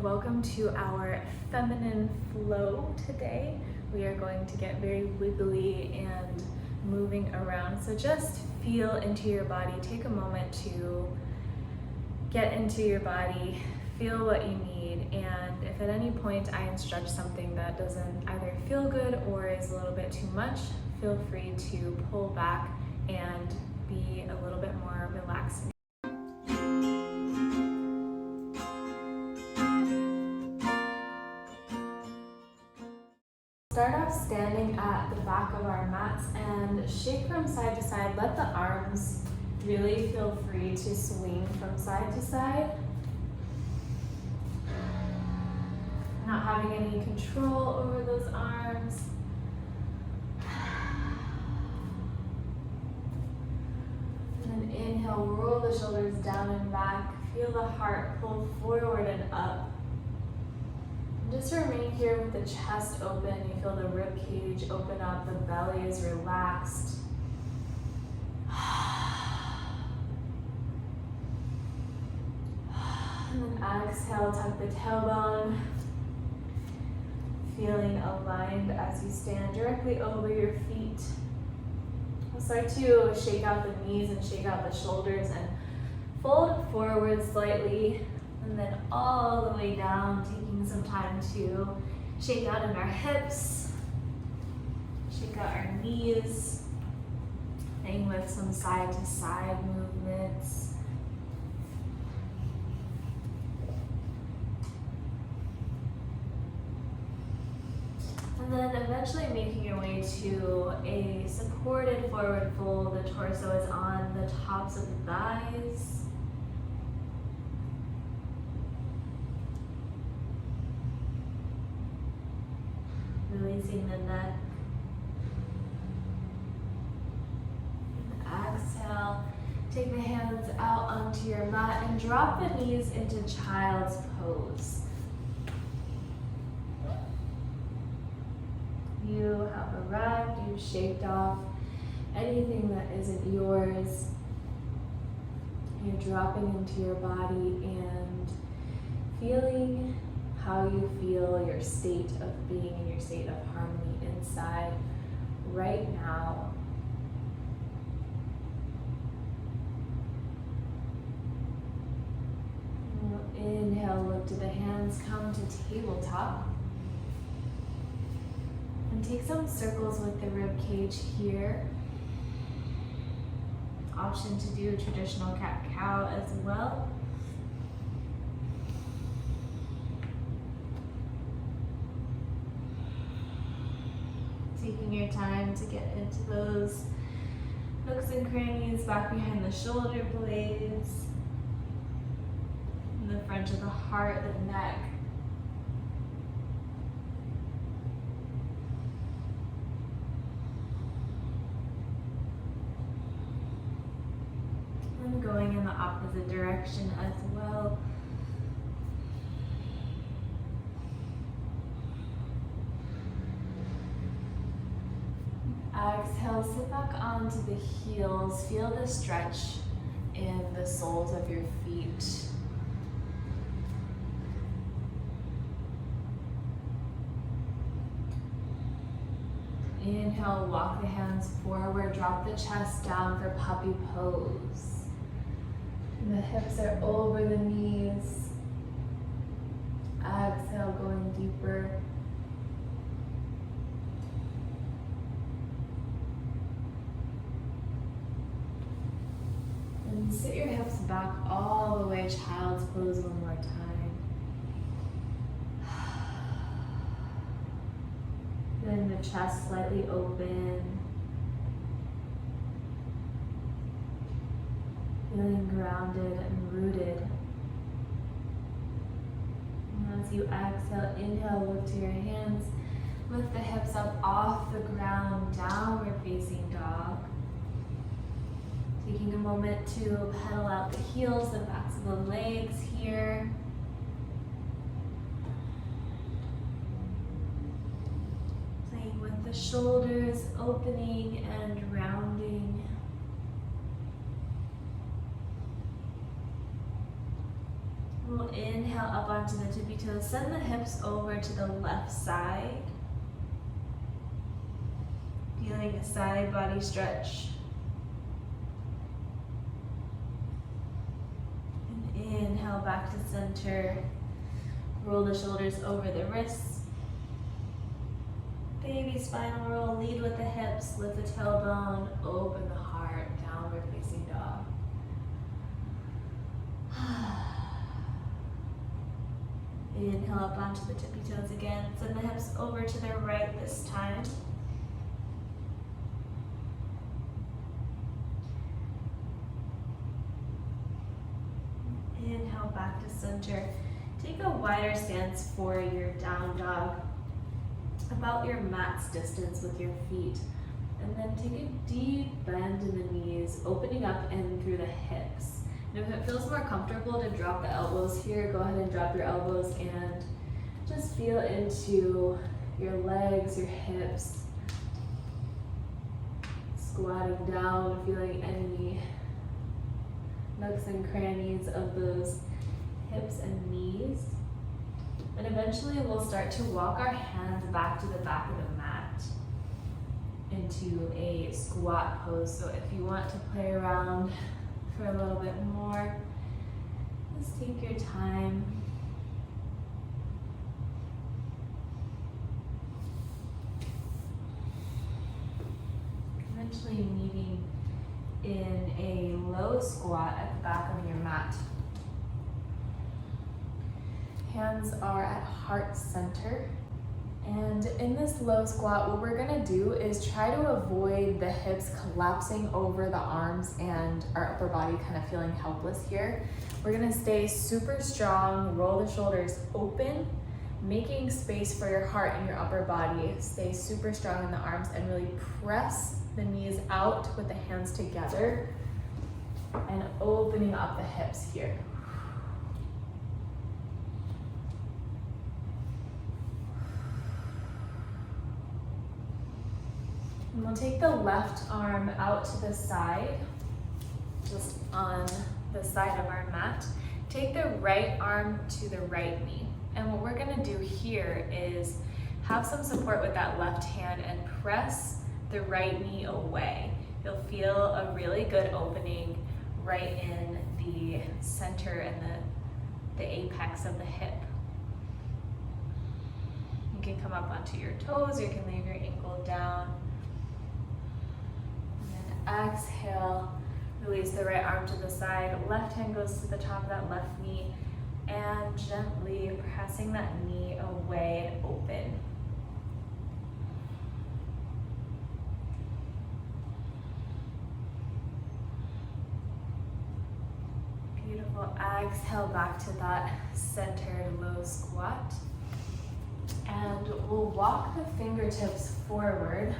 welcome to our feminine flow today. We are going to get very wiggly and moving around. So just feel into your body. Take a moment to get into your body, feel what you need, and if at any point I instruct something that doesn't either feel good or is a little bit too much, feel free to pull back and be a little bit more relaxed. Start off standing at the back of our mats and shake from side to side. Let the arms really feel free to swing from side to side. Not having any control over those arms. And then inhale, roll the shoulders down and back. Feel the heart pull forward and up. Just remain here with the chest open. You feel the rib cage open up, the belly is relaxed. And then exhale, tuck the tailbone. Feeling aligned as you stand directly over your feet. We'll start to shake out the knees and shake out the shoulders and fold forward slightly. And then all the way down, taking some time to shake out in our hips, shake out our knees, playing with some side to side movements. And then eventually making your way to a supported forward fold. The torso is on the tops of the thighs. Releasing the neck. And exhale, take the hands out onto your mat and drop the knees into child's pose. You have arrived, you've shaked off anything that isn't yours. You're dropping into your body and feeling how you feel your state of being in your state of harmony inside right now. Inhale, look to the hands, come to tabletop. And take some circles with the rib cage here. Option to do traditional cat-cow as well. Taking your time to get into those nooks and crannies back behind the shoulder blades, in the front of the heart, the neck. And going in the opposite direction as well. Exhale, sit back onto the heels. Feel the stretch in the soles of your feet. Inhale, walk the hands forward, drop the chest down for puppy pose. And the hips are over the knees. Exhale, going deeper. And sit your hips back all the way, child's pose one more time. Then the chest slightly open. Feeling grounded and rooted. And as you exhale, inhale, look to your hands. Lift the hips up off the ground, downward facing dog. Taking a moment to pedal out the heels, the backs of the legs here. Playing with the shoulders, opening and rounding. We'll inhale up onto the tippy toes. send the hips over to the left side. Feeling a side body stretch. And inhale back to center. Roll the shoulders over the wrists. Baby spinal roll, lead with the hips, lift the tailbone, open the heart, downward facing dog. Inhale up onto the tippy toes again. Send the hips over to the right this time. Inhale back to center. Take a wider stance for your down dog, about your mat's distance with your feet. And then take a deep bend in the knees, opening up and through the hips. And if it feels more comfortable to drop the elbows here, go ahead and drop your elbows and just feel into your legs, your hips. Squatting down, feeling any nooks and crannies of those hips and knees. And eventually we'll start to walk our hands back to the back of the mat into a squat pose. So if you want to play around for a little bit more, just take your time. Eventually meeting in a low squat at the back of your mat. Hands are at heart center. And in this low squat, what we're gonna do is try to avoid the hips collapsing over the arms and our upper body kind of feeling helpless here. We're gonna stay super strong, roll the shoulders open, making space for your heart and your upper body. Stay super strong in the arms and really press the knees out with the hands together and opening up the hips here. And we'll take the left arm out to the side, just on the side of our mat. Take the right arm to the right knee. And what we're gonna do here is have some support with that left hand and press the right knee away. You'll feel a really good opening right in the center and the apex of the hip. You can come up onto your toes, you can leave your ankle down. Exhale, release the right arm to the side, left hand goes to the top of that left knee, and gently pressing that knee away and open. Beautiful. Exhale back to that centered low squat. And we'll walk the fingertips forward.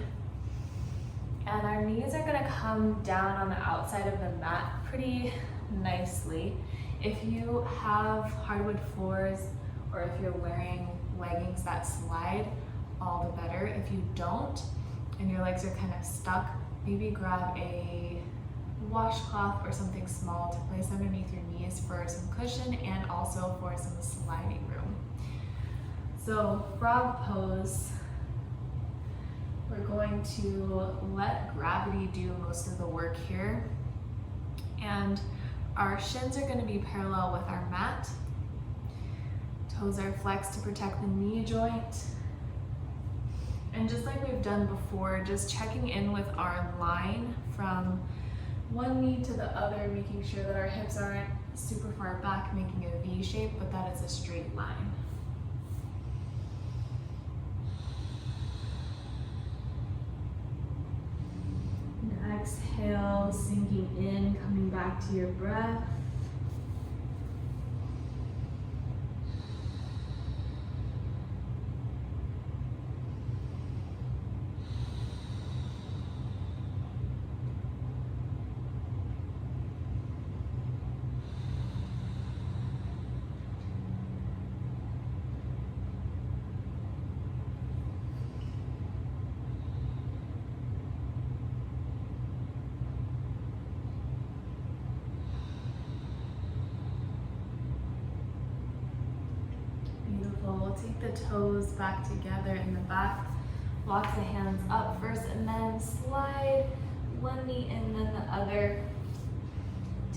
And our knees are gonna come down on the outside of the mat pretty nicely. If you have hardwood floors or if you're wearing leggings that slide, all the better. If you don't and your legs are kind of stuck, maybe grab a washcloth or something small to place underneath your knees for some cushion and also for some sliding room. So frog pose. We're going to let gravity do most of the work here. And our shins are going to be parallel with our mat. Toes are flexed to protect the knee joint. And just like we've done before, just checking in with our line from one knee to the other, making sure that our hips aren't super far back, making a V shape, but that is a straight line. Exhale, sinking in, coming back to your breath. take the toes back together in the back. Walk the hands up first and then slide one knee and then the other.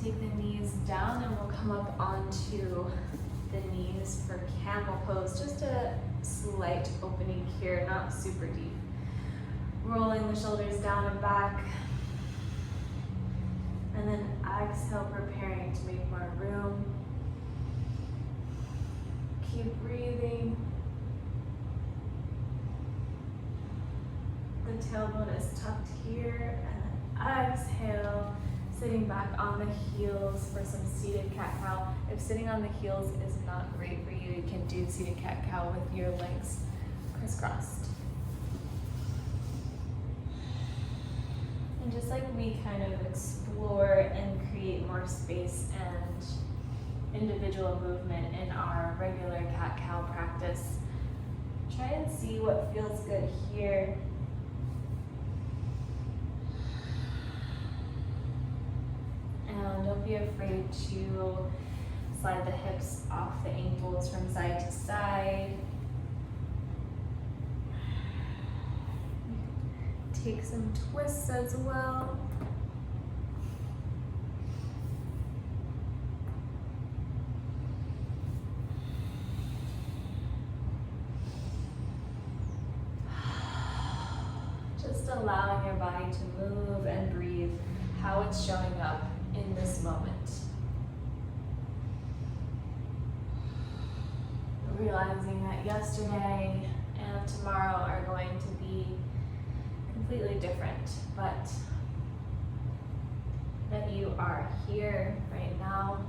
Take the knees down and we'll come up onto the knees for camel pose. Just a slight opening here, not super deep. Rolling the shoulders down and back. And then exhale, preparing to make more room. Keep breathing. The tailbone is tucked here, and then exhale, sitting back on the heels for some seated cat-cow. If sitting on the heels is not great for you, you can do seated cat-cow with your legs crisscrossed. And just like we kind of explore and create more space and individual movement in our regular cat-cow practice, try and see what feels good here. And don't be afraid to slide the hips off the ankles from side to side. Take some twists as well. Just allowing your body to move and breathe how it's showing up in this moment. Realizing that yesterday and tomorrow are going to be completely different, but that you are here right now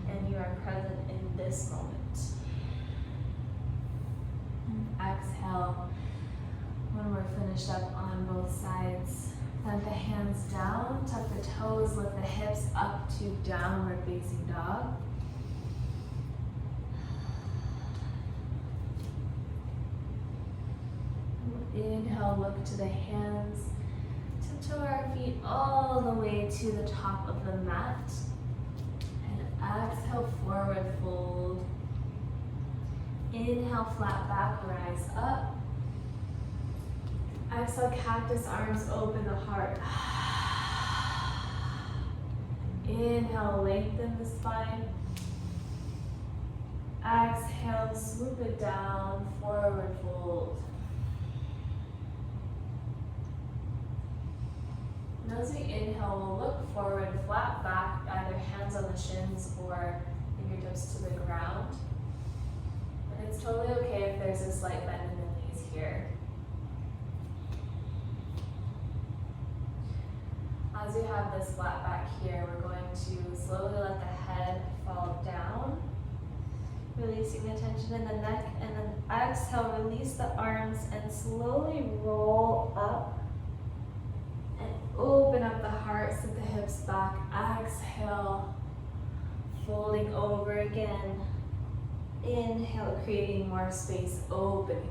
and you are present in this moment. And exhale when we're finished up on both sides. Plant the hands down, tuck the toes, lift the hips up to downward facing dog. Inhale, look to the hands. Tiptoe our feet all the way to the top of the mat. And exhale, forward fold. Inhale, flat back, rise up. Exhale, cactus arms, open the heart. Inhale, lengthen the spine. Exhale, swoop it down, forward fold. And as we inhale, we'll look forward, flat back, either hands on the shins or fingertips to the ground. And it's totally okay if there's a slight bend in the knees here. As we have this flat back here, we're going to slowly let the head fall down, releasing the tension in the neck, and then exhale, release the arms and slowly roll up and open up the heart, sit the hips back. Exhale, folding over again. Inhale, creating more space, opening.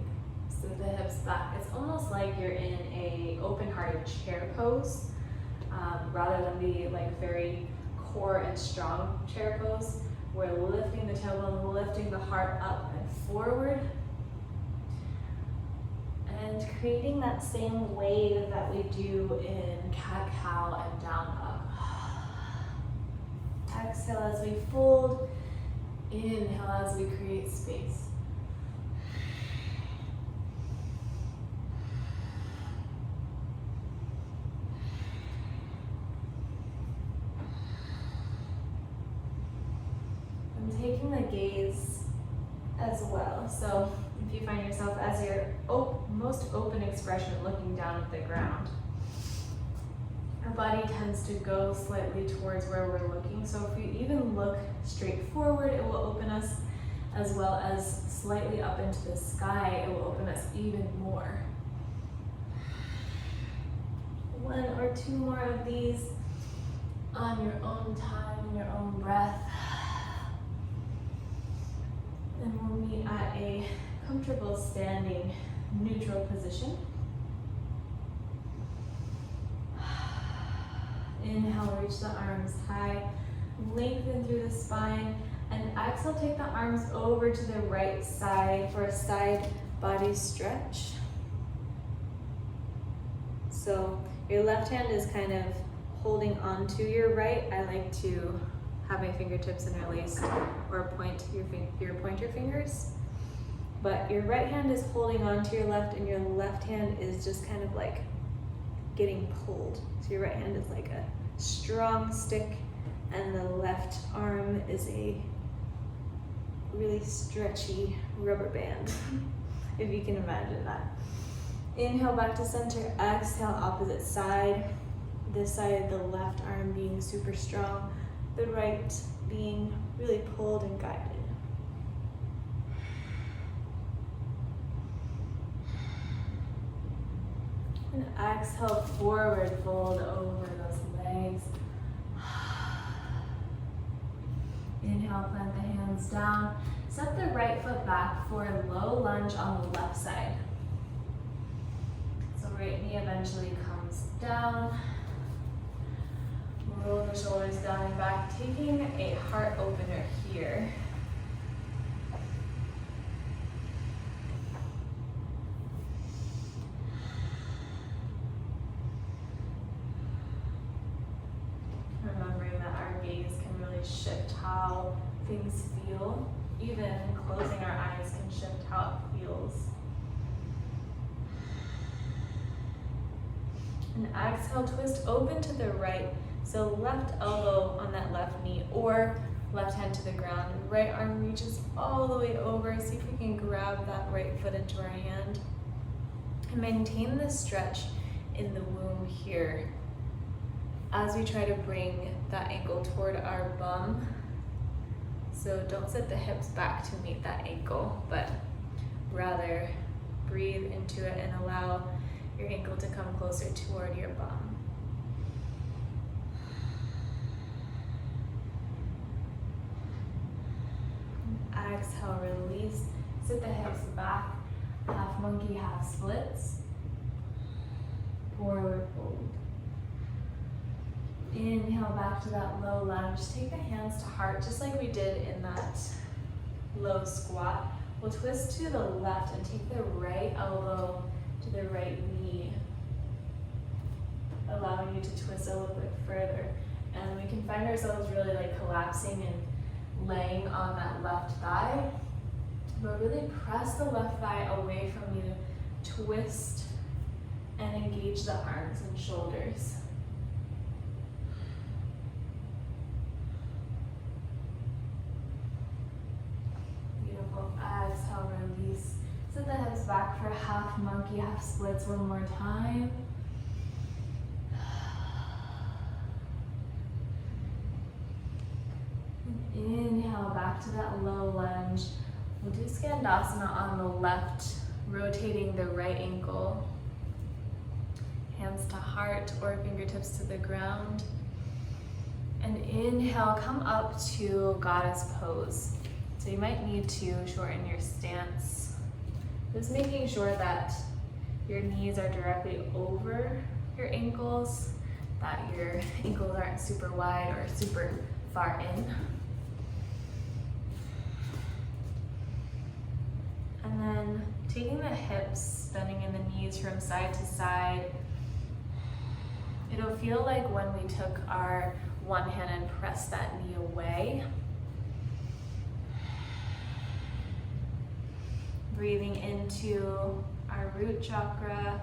Sit the hips back. It's almost like you're in a open-hearted chair pose. Rather than the very core and strong chair pose, we're lifting the tailbone, lifting the heart up and forward, and creating that same wave that we do in cat-cow and down dog. Exhale as we fold, inhale as we create space. Taking the gaze as well. So if you find yourself as your most open expression looking down at the ground, our body tends to go slightly towards where we're looking. So if we even look straight forward, it will open us, as well as slightly up into the sky, it will open us even more. One or two more of these on your own time, your own breath. And we'll meet at a comfortable standing neutral position. Inhale, reach the arms high, lengthen through the spine. And exhale, take the arms over to the right side for a side body stretch. So your left hand is kind of holding onto your right. I like to have my fingertips interlaced or point your pointer fingers. But your right hand is holding onto your left and your left hand is just kind of like getting pulled. So your right hand is like a strong stick and the left arm is a really stretchy rubber band, if you can imagine that. Inhale back to center, exhale opposite side. This side, the left arm being super strong, the right being really pulled and guided. And exhale, forward fold over those legs. Inhale, plant the hands down. Step the right foot back for a low lunge on the left side. So right knee eventually comes down. Roll the shoulders down and back, taking a heart opener here. Remembering that our gaze can really shift how things feel. Even closing our eyes can shift how it feels. And exhale, twist open to the right. So left elbow on that left knee or left hand to the ground. And right arm reaches all the way over. See if we can grab that right foot into our hand. And maintain the stretch in the womb here as we try to bring that ankle toward our bum. So don't set the hips back to meet that ankle, but rather breathe into it and allow your ankle to come closer toward your bum. Exhale, release. Sit the hips back, half monkey, half splits. Forward fold. Inhale back to that low lunge. Take the hands to heart, just like we did in that low squat. We'll twist to the left and take the right elbow to the right knee, allowing you to twist a little bit further. And we can find ourselves really like collapsing and laying on that left thigh, but really press the left thigh away from you, twist and engage the arms and shoulders. Beautiful. Exhale, release. Sit the hips back for half monkey, half splits one more time. Inhale back to that low lunge. We'll do Skandasana on the left, rotating the right ankle. Hands to heart or fingertips to the ground. And inhale, come up to goddess pose. So you might need to shorten your stance. Just making sure that your knees are directly over your ankles, that your ankles aren't super wide or super far in. And then taking the hips, bending in the knees from side to side. It'll feel like when we took our one hand and pressed that knee away. Breathing into our root chakra,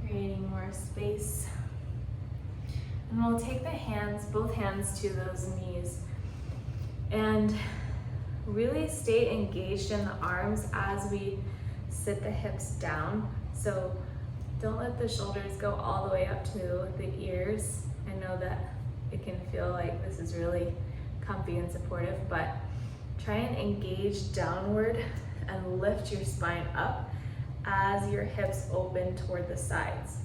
creating more space. And we'll take the hands, both hands to those knees, and really stay engaged in the arms as we sit the hips down. So don't let the shoulders go all the way up to the ears. I know that it can feel like this is really comfy and supportive, but try and engage downward and lift your spine up as your hips open toward the sides.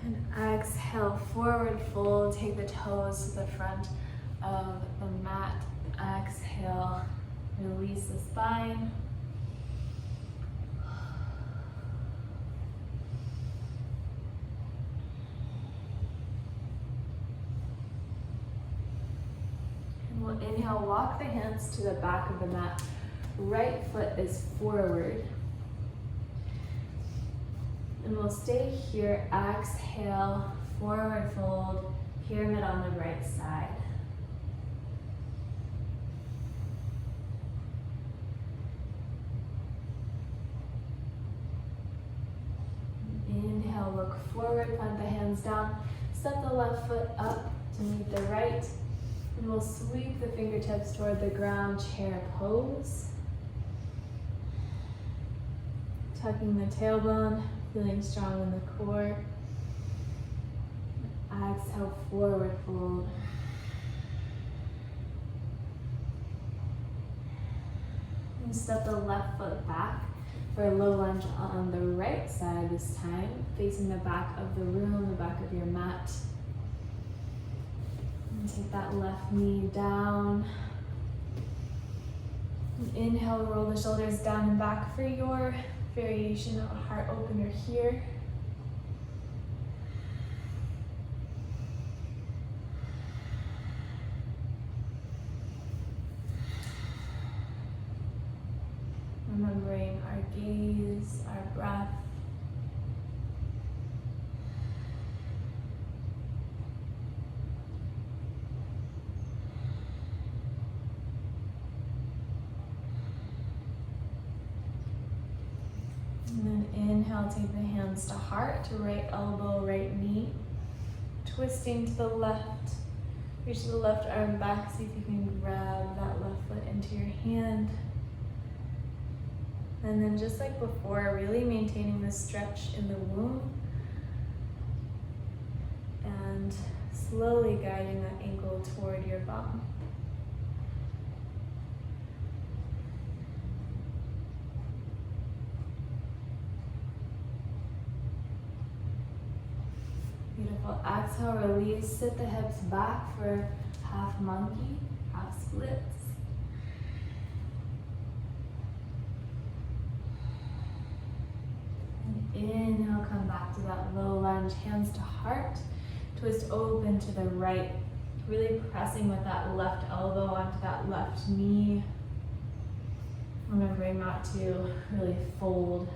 And exhale, forward fold. Take the toes to the front of the mat. Exhale, release the spine. inhale, walk the hands to the back of the mat. Right foot is forward. And we'll stay here. Exhale, forward fold, pyramid on the right side. Inhale, look forward, plant the hands down. Step the left foot up to meet the right. And we'll sweep the fingertips toward the ground, chair pose. Tucking the tailbone, feeling strong in the core. Exhale, forward fold. And step the left foot back for a low lunge on the right side this time, facing the back of the room, the back of your mat. And take that left knee down. And inhale, roll the shoulders down and back for your variation of a heart opener here. Remembering our gaze, our breath. And then inhale, take the hands to heart, to right elbow, right knee. Twisting to the left. Reach the left arm back, see if you can grab that left foot into your hand. And then just like before, really maintaining the stretch in the womb. And slowly guiding that ankle toward your bum. Beautiful. Exhale, release. Sit the hips back for half monkey, half splits. Inhale, come back to that low lunge, hands to heart. Twist open to the right. Really pressing with that left elbow onto that left knee. Remembering not to really fold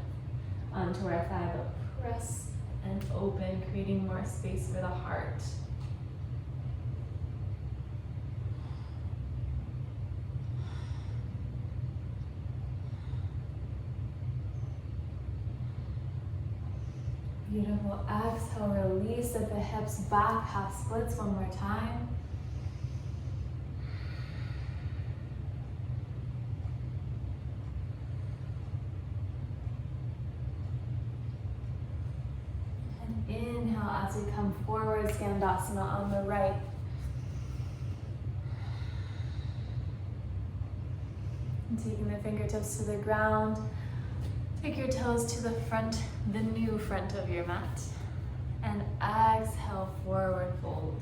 onto our thigh, but press and open, creating more space for the heart. Beautiful. Exhale, release at the hips back, half splits one more time. And inhale as we come forward, Skandasana on the right. And taking the fingertips to the ground. Take your toes to the front, the new front of your mat. And exhale, forward fold.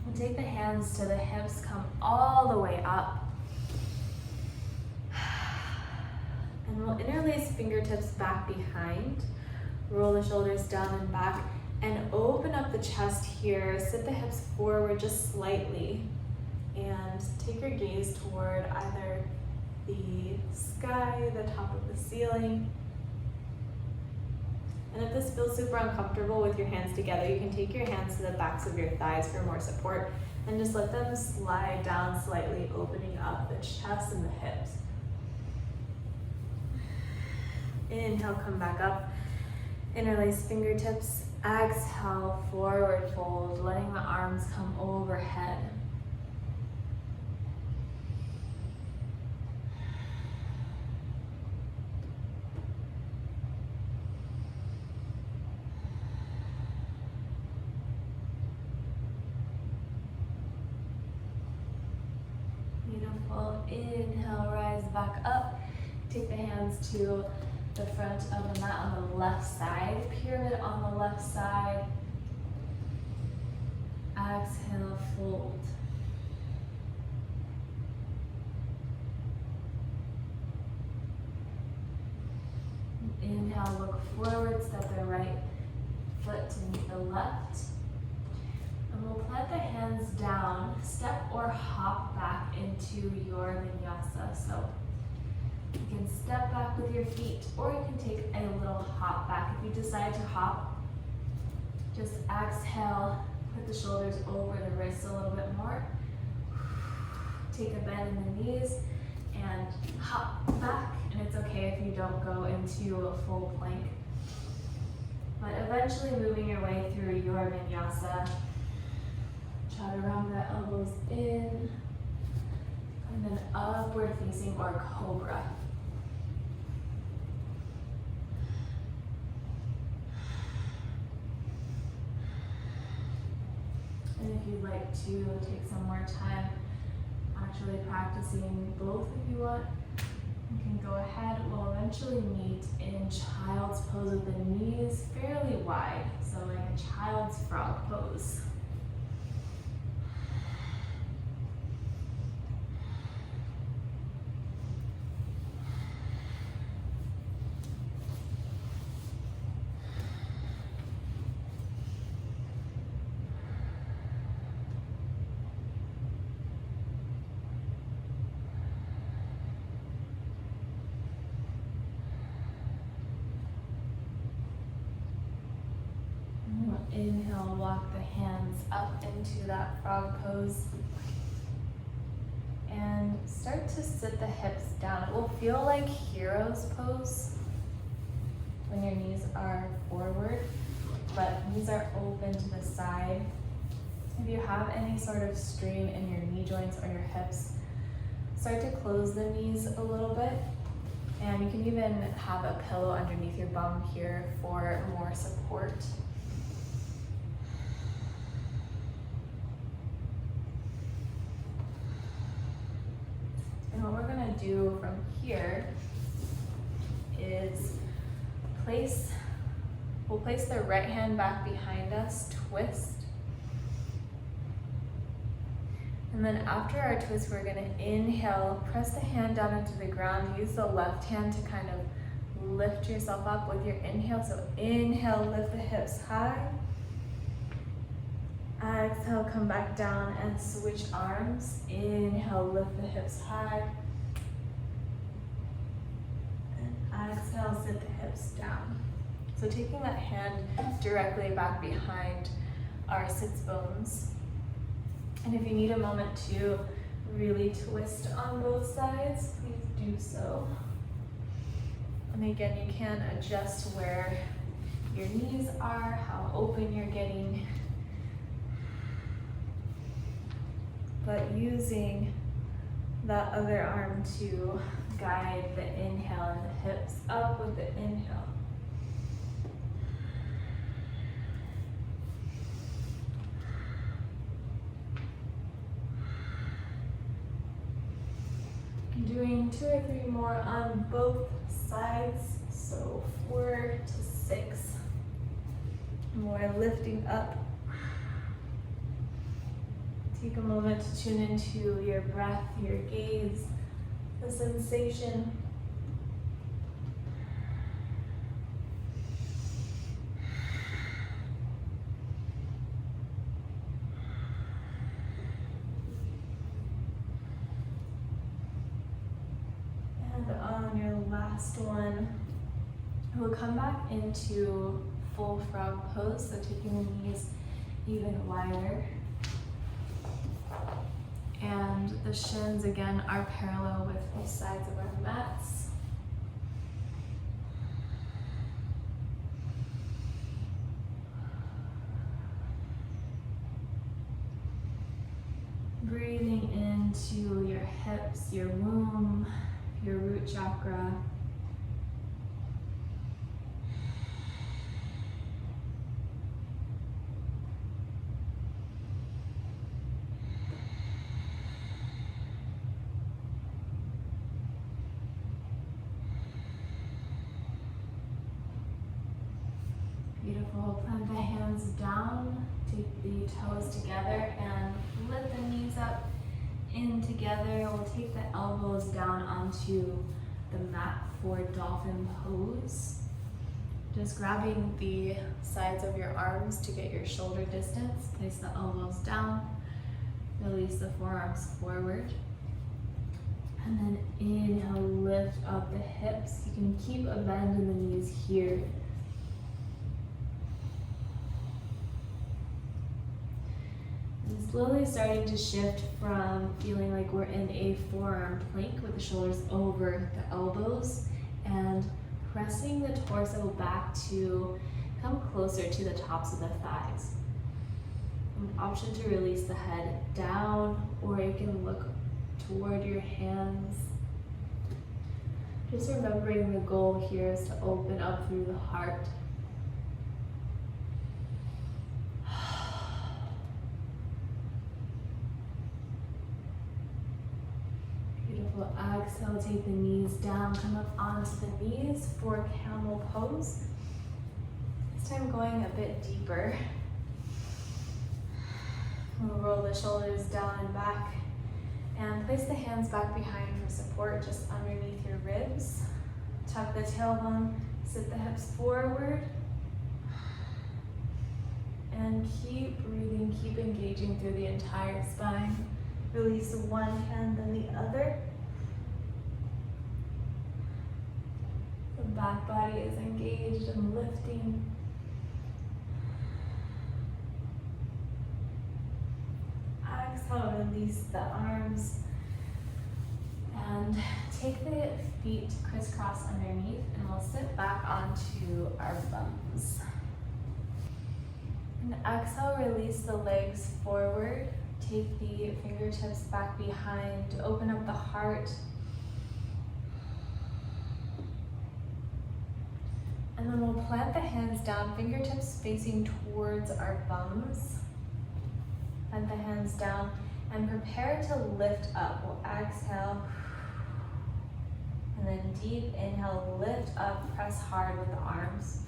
And take the hands to the hips, come all the way up. And we'll interlace fingertips back behind. Roll the shoulders down and back. And open up the chest here, sit the hips forward just slightly, and take your gaze toward either the sky, the top of the ceiling. And if this feels super uncomfortable with your hands together, you can take your hands to the backs of your thighs for more support, and just let them slide down slightly, opening up the chest and the hips. Inhale, come back up, interlace fingertips. Exhale, forward fold, letting the arms come overhead. Beautiful. Inhale, rise back up. Take the hands to the front of the mat on the left side, pyramid on the left side. Exhale, fold. Inhale, look forward, step the right foot to meet the left. And we'll plant the hands down, step or hop back into your vinyasa. So you can step back with your feet, or you can take a little hop back. If you decide to hop, just exhale, put the shoulders over the wrists a little bit more. Take a bend in the knees and hop back. And it's okay if you don't go into a full plank. But eventually moving your way through your vinyasa, chaturanga, elbows in, and then upward facing or cobra. And if you'd like to take some more time actually practicing both if you want, you can go ahead. We'll eventually meet in child's pose with the knees fairly wide, so like a child's frog pose. Inhale, walk the hands up into that frog pose. And start to sit the hips down. It will feel like hero's pose when your knees are forward, but knees are open to the side. If you have any sort of strain in your knee joints or your hips, start to close the knees a little bit. And you can even have a pillow underneath your bum here for more support. And what we're gonna do from here is we'll place the right hand back behind us, twist. And then after our twist, we're gonna inhale, press the hand down into the ground, use the left hand to kind of lift yourself up with your inhale. So inhale, lift the hips high. Exhale, come back down and switch arms. Inhale, lift the hips high. And exhale, sit the hips down. So taking that hand directly back behind our sits bones. And if you need a moment to really twist on both sides, please do so. And again, you can adjust where your knees are, how open you're getting. But using that other arm to guide the inhale and the hips up with the inhale. Doing 2 or 3 more on both sides, so 4 to 6 more, lifting up. Take a moment to tune into your breath, your gaze, the sensation. And on your last one, we'll come back into full frog pose, so taking the knees even wider. And the shins again are parallel with the sides of our mats. Breathing into your hips, your womb, your root chakra. Beautiful. Plant the hands down, take the toes together and lift the knees up in together. We'll take the elbows down onto the mat for dolphin pose. Just grabbing the sides of your arms to get your shoulder distance. Place the elbows down. Release the forearms forward. And then inhale, lift up the hips. You can keep a bend in the knees here. And slowly starting to shift from feeling like we're in a forearm plank with the shoulders over the elbows and pressing the torso back to come closer to the tops of the thighs. An option to release the head down, or you can look toward your hands. Just remembering the goal here is to open up through the heart. Beautiful. Exhale, take the knees down, come up onto the knees for camel pose. This time going a bit deeper. We'll roll the shoulders down and back and place the hands back behind for support, just underneath your ribs. Tuck the tailbone, sit the hips forward, and keep breathing, keep engaging through the entire spine. Release one hand, then the other. The back body is engaged and lifting. Exhale, release the arms. And take the feet crisscross underneath, and we'll sit back onto our bums. And exhale, release the legs forward. Take the fingertips back behind, open up the heart. And then we'll plant the hands down, fingertips facing towards our bums. Plant the hands down and prepare to lift up. We'll exhale. And then deep inhale, lift up, press hard with the arms.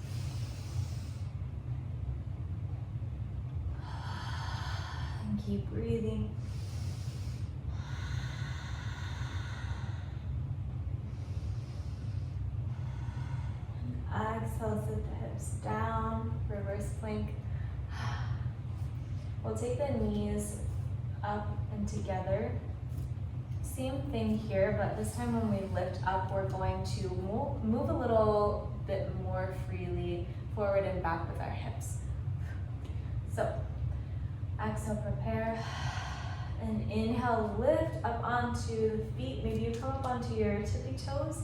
And keep breathing. And exhale, sit the hips down, reverse plank. We'll take the knees up and together. Same thing here, but this time when we lift up, we're going to move a little bit more freely forward and back with our hips. So, exhale, prepare, and inhale, lift up onto the feet. Maybe you come up onto your tippy toes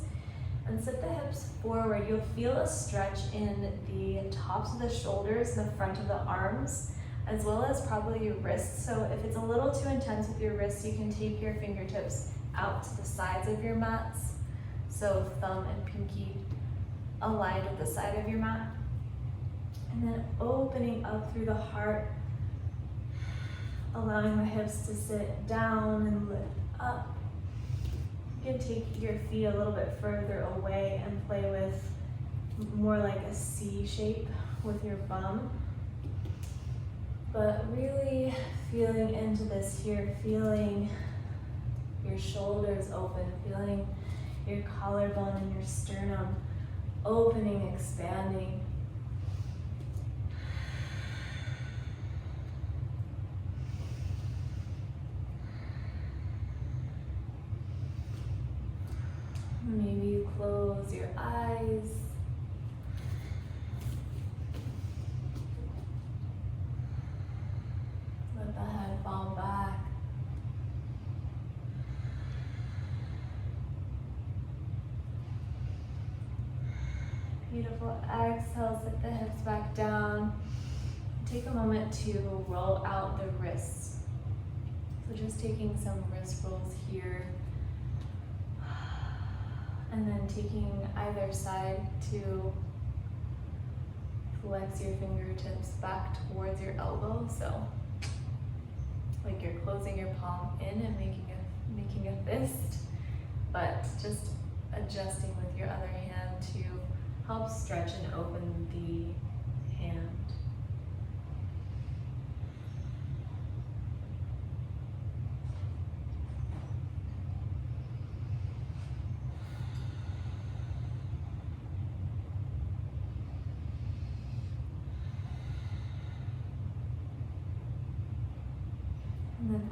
and sit the hips forward. You'll feel a stretch in the tops of the shoulders, the front of the arms, as well as probably your wrists. So if it's a little too intense with your wrists, you can take your fingertips out to the sides of your mats. So thumb and pinky aligned with the side of your mat. And then opening up through the heart, allowing the hips to sit down and lift up. You can take your feet a little bit further away and play with more like a C shape with your bum. But really feeling into this here, feeling your shoulders open, feeling your collarbone and your sternum opening, expanding. Maybe you close your eyes. Let the head fall back. Beautiful. Exhale, sit the hips back down. Take a moment to roll out the wrists. So just taking some wrist rolls here. And then taking either side to flex your fingertips back towards your elbow. So like you're closing your palm in and making a fist, but just adjusting with your other hand to help stretch and open the hand.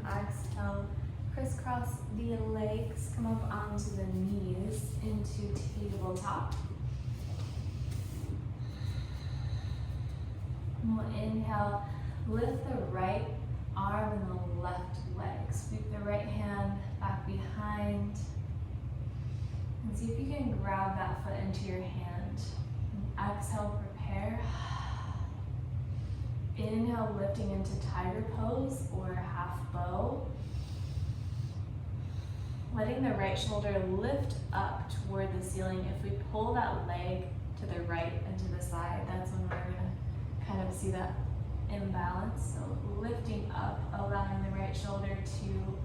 exhale, crisscross the legs, come up onto the knees into tabletop. And we'll inhale, lift the right arm and the left leg. Sweep the right hand back behind. And see if you can grab that foot into your hand. And exhale, prepare. Inhale, lifting into tiger pose or half bow. Letting the right shoulder lift up toward the ceiling. If we pull that leg to the right and to the side, that's when we're gonna kind of see that imbalance. So lifting up, allowing the right shoulder to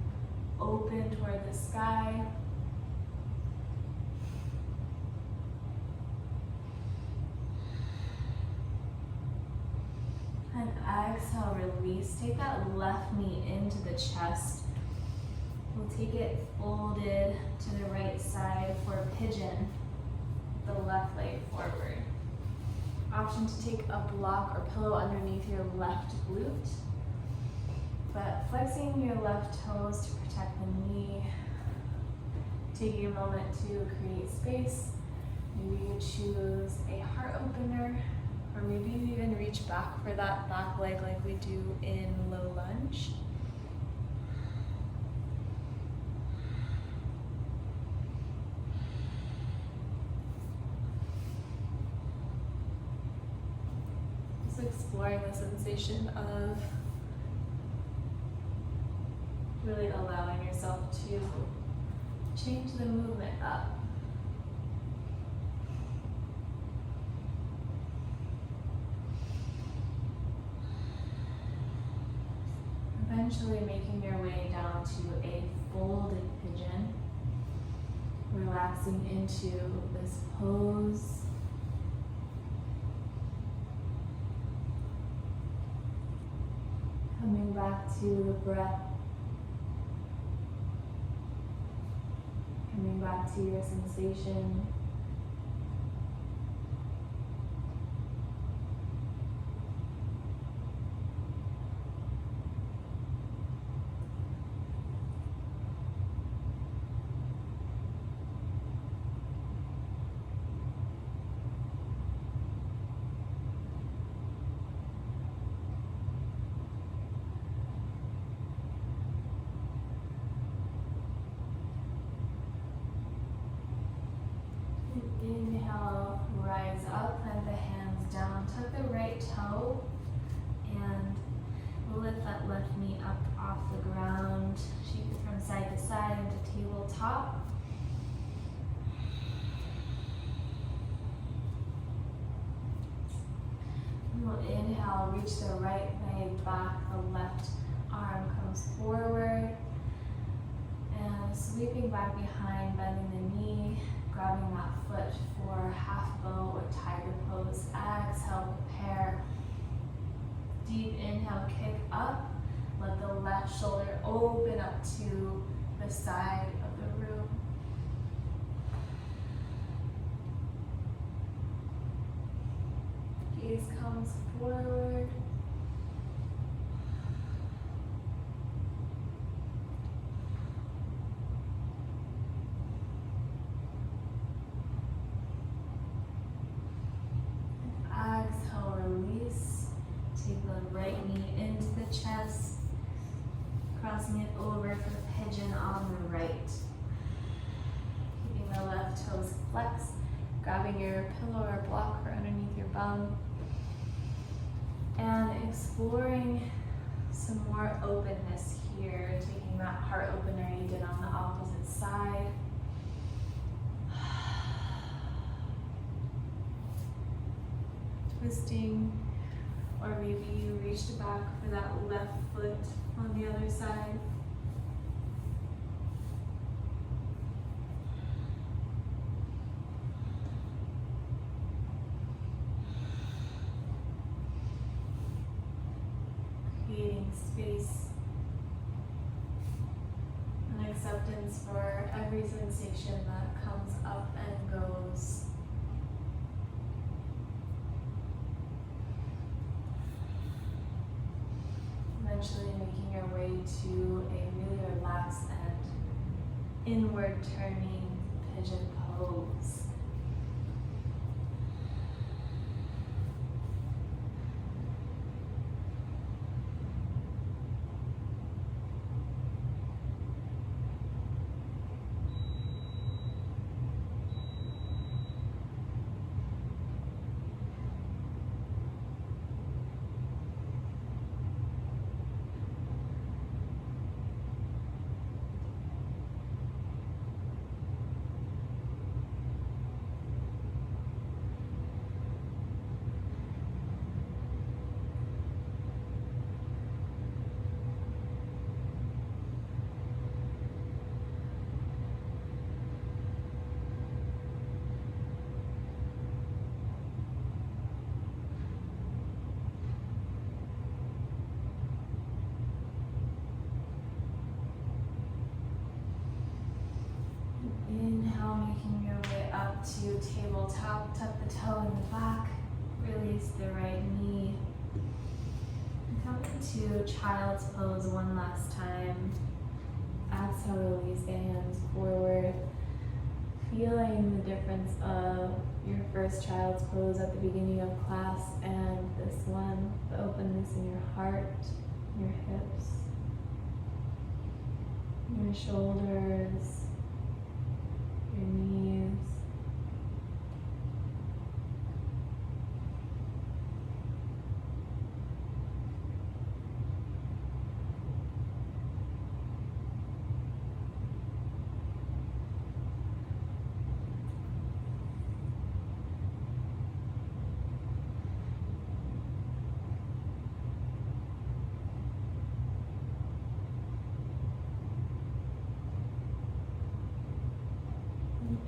open toward the sky. And exhale, release. Take that left knee into the chest. We'll take it folded to the right side for a pigeon, the left leg forward. Option to take a block or pillow underneath your left glute, but flexing your left toes to protect the knee. Taking a moment to create space. Maybe you choose a heart opener, or maybe you even reach back for that back leg like we do in low lunge. Exploring the sensation of really allowing yourself to change the movement up. Eventually making your way down to a folded pigeon, relaxing into this pose. Coming back to the breath. Coming back to your sensation. Inhale, rise up, plant the hands down, tuck the right toe, and lift that left knee up off the ground. Shake it from side to side into tabletop. We'll inhale, reach the right leg back, the left arm comes forward, and sweeping back behind, bending the knee. Grabbing that foot for half bow or tiger pose. Exhale, prepare. Deep inhale, kick up. Let the left shoulder open up to the side of the room. Gaze comes forward. Exhale, release. Take the right knee into the chest, crossing it over for the pigeon on the right. Keeping the left toes flexed, grabbing your pillow or block or underneath your bum, and exploring some more openness here, taking that heart opener you did on the opposite side. Twisting, or maybe you reached back for that left foot on the other side. Creating space and acceptance for every sensation that comes up and goes. eventually making your way to a really relaxed and inward turning pigeon pose. Inhale, making your way up to tabletop, tuck the toe in the back, release the right knee. And come into child's pose one last time. Exhale, release the hands forward. Feeling the difference of your first child's pose at the beginning of class and this one, the openness in your heart, your hips, your shoulders, your knees.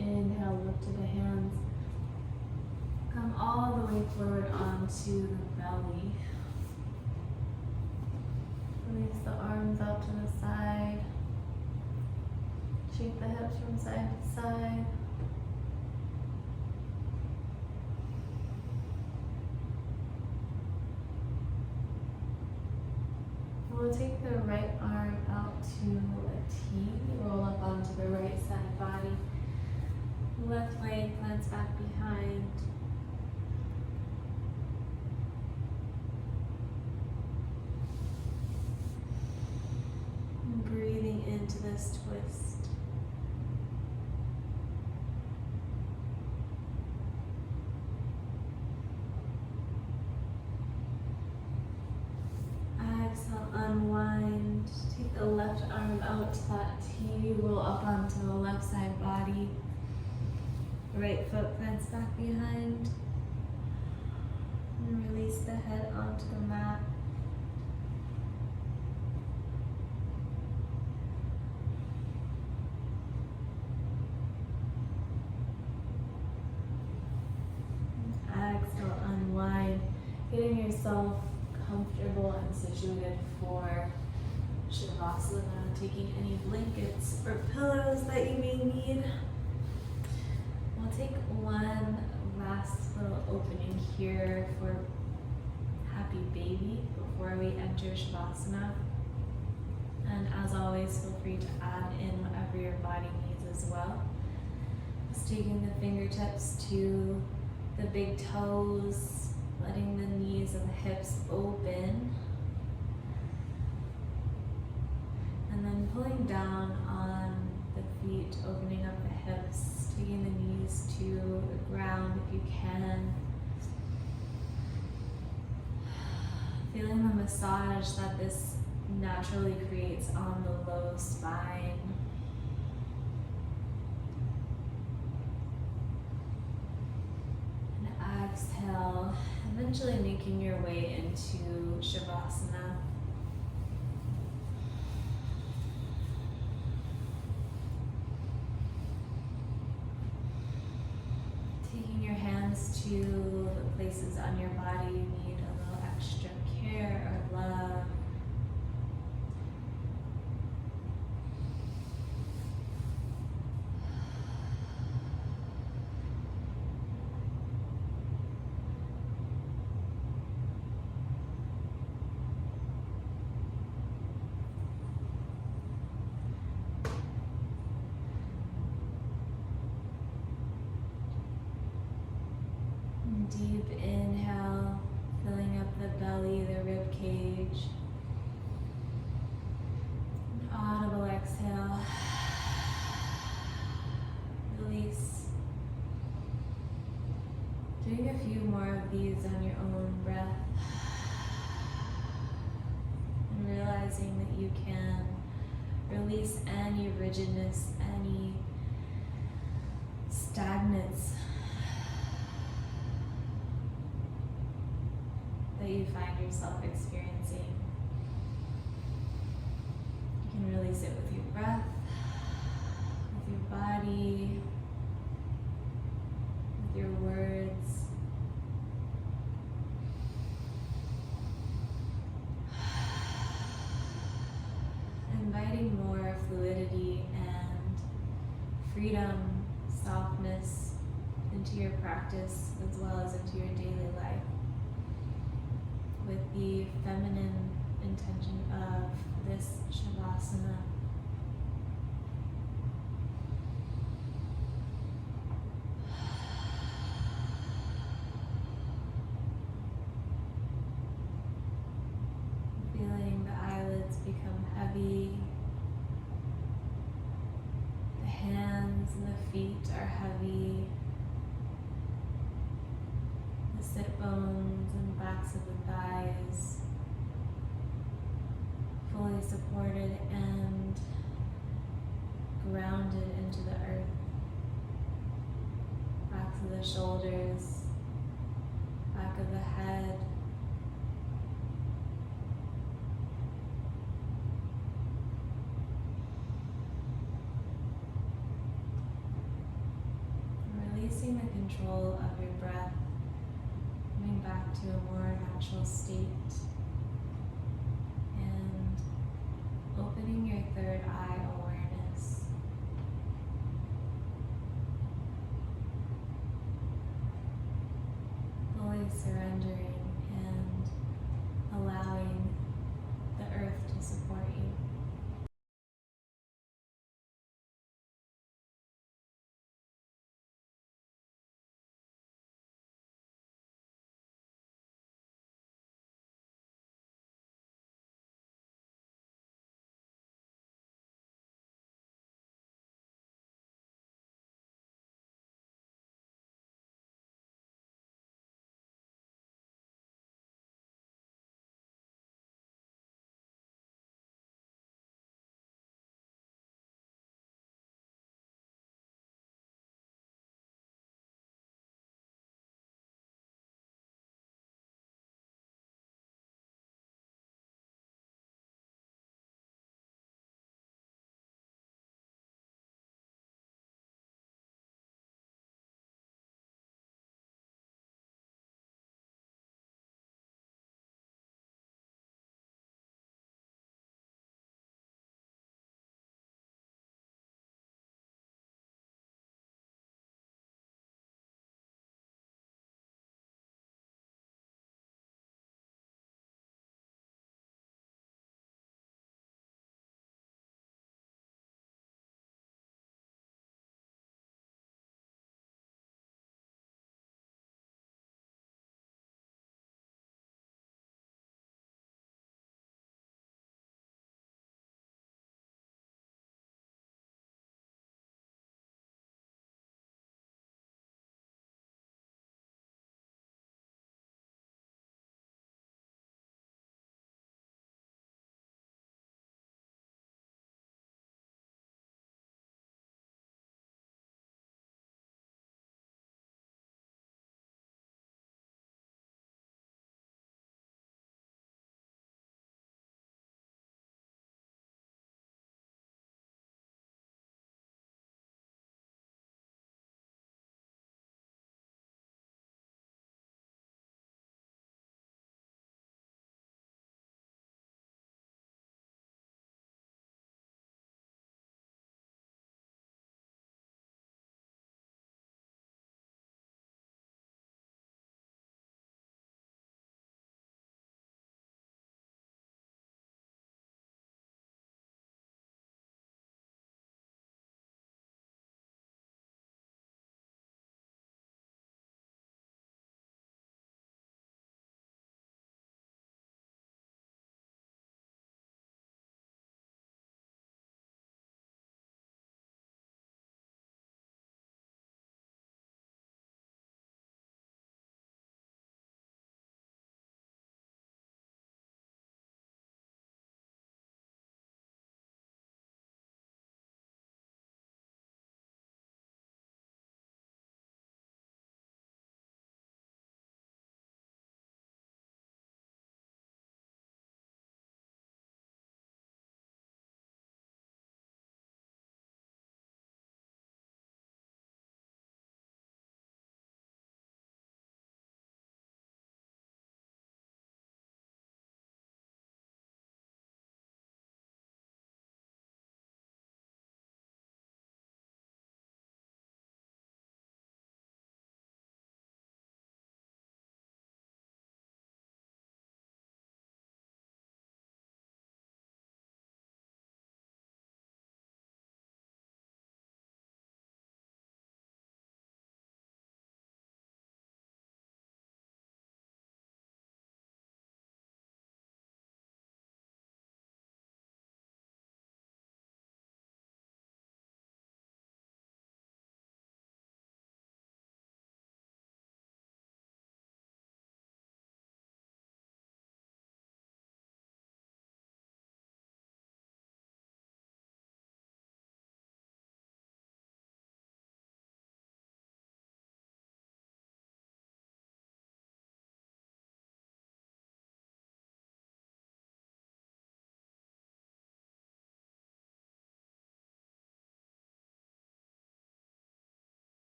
Inhale, lift to the hands. Come all the way forward onto the belly. Release the arms out to the side. Shake the hips from side to side. We'll take the right arm out to a T. Roll up onto the right side body. Left leg plants back behind. And breathing into this twist. Exhale, unwind. Take the left arm out to that T. Roll up onto the left side body. Right foot plants back behind. And release the head onto the mat. Exhale, unwind. Getting yourself comfortable and situated for Savasana. Taking any blankets or pillows that you may need. We'll take one last little opening here for happy baby before we enter Savasana. And as always, feel free to add in whatever your body needs as well. Just taking the fingertips to the big toes, letting the knees and the hips open. And then pulling down on the feet, opening up the hips. Taking the knees to the ground if you can. Feeling the massage that this naturally creates on the low spine. And exhale, eventually making your way into Savasana. To the places on your body you need a little extra care or love. Deep inhale, filling up the belly, the rib cage. An audible exhale. Release. Doing a few more of these on your own breath. And realizing that you can release any rigidness, any stagnance that you find yourself experiencing. You can release it with your breath, with your body, with your words. Inviting more fluidity and freedom, softness into your practice as well as into your daily life, with the feminine intention of this Savasana. Feeling the eyelids become heavy, the hands and the feet are heavy, the sit bones and backs of the thighs fully supported and grounded into the earth. Backs of the shoulders, back of the head. Releasing the control of your breath, coming back to a more natural state, and opening your third eye awareness. Fully surrendering and allowing the earth to support you.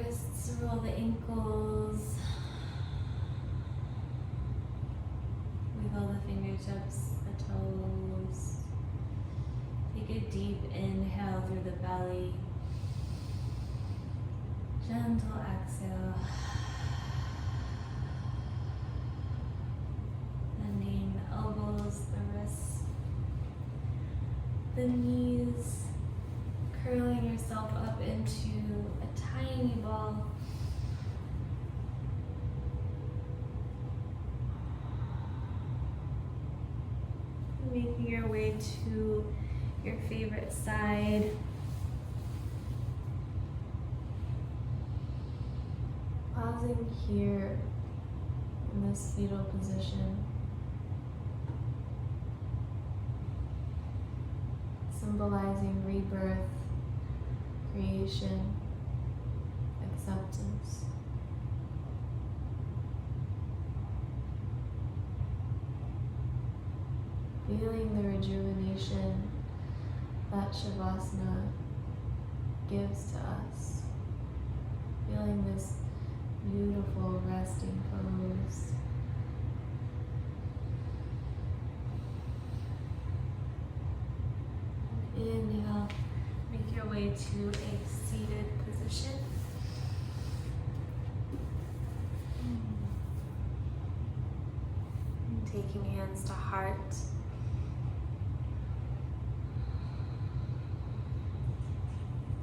wrists, roll the ankles. Wiggle the fingertips, the toes. Take a deep inhale through the belly. Gentle exhale. Bending the elbows, the wrists, the knees. Curling yourself up into a tiny ball. Making your way to your favorite side. Pausing here in this fetal position. Symbolizing rebirth, creation, acceptance. Feeling the rejuvenation that Savasana gives to us. Feeling this beautiful resting pose. Inhale, make your way to a seated position. And taking hands to heart.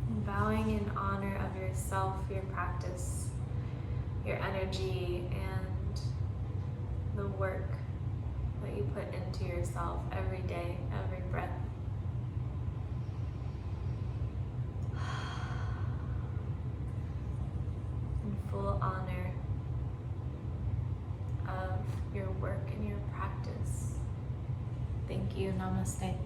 And bowing in honor of yourself, your practice, your energy, and the work that you put into yourself every day, every breath. In full honor of your work and your practice. Thank you. Namaste.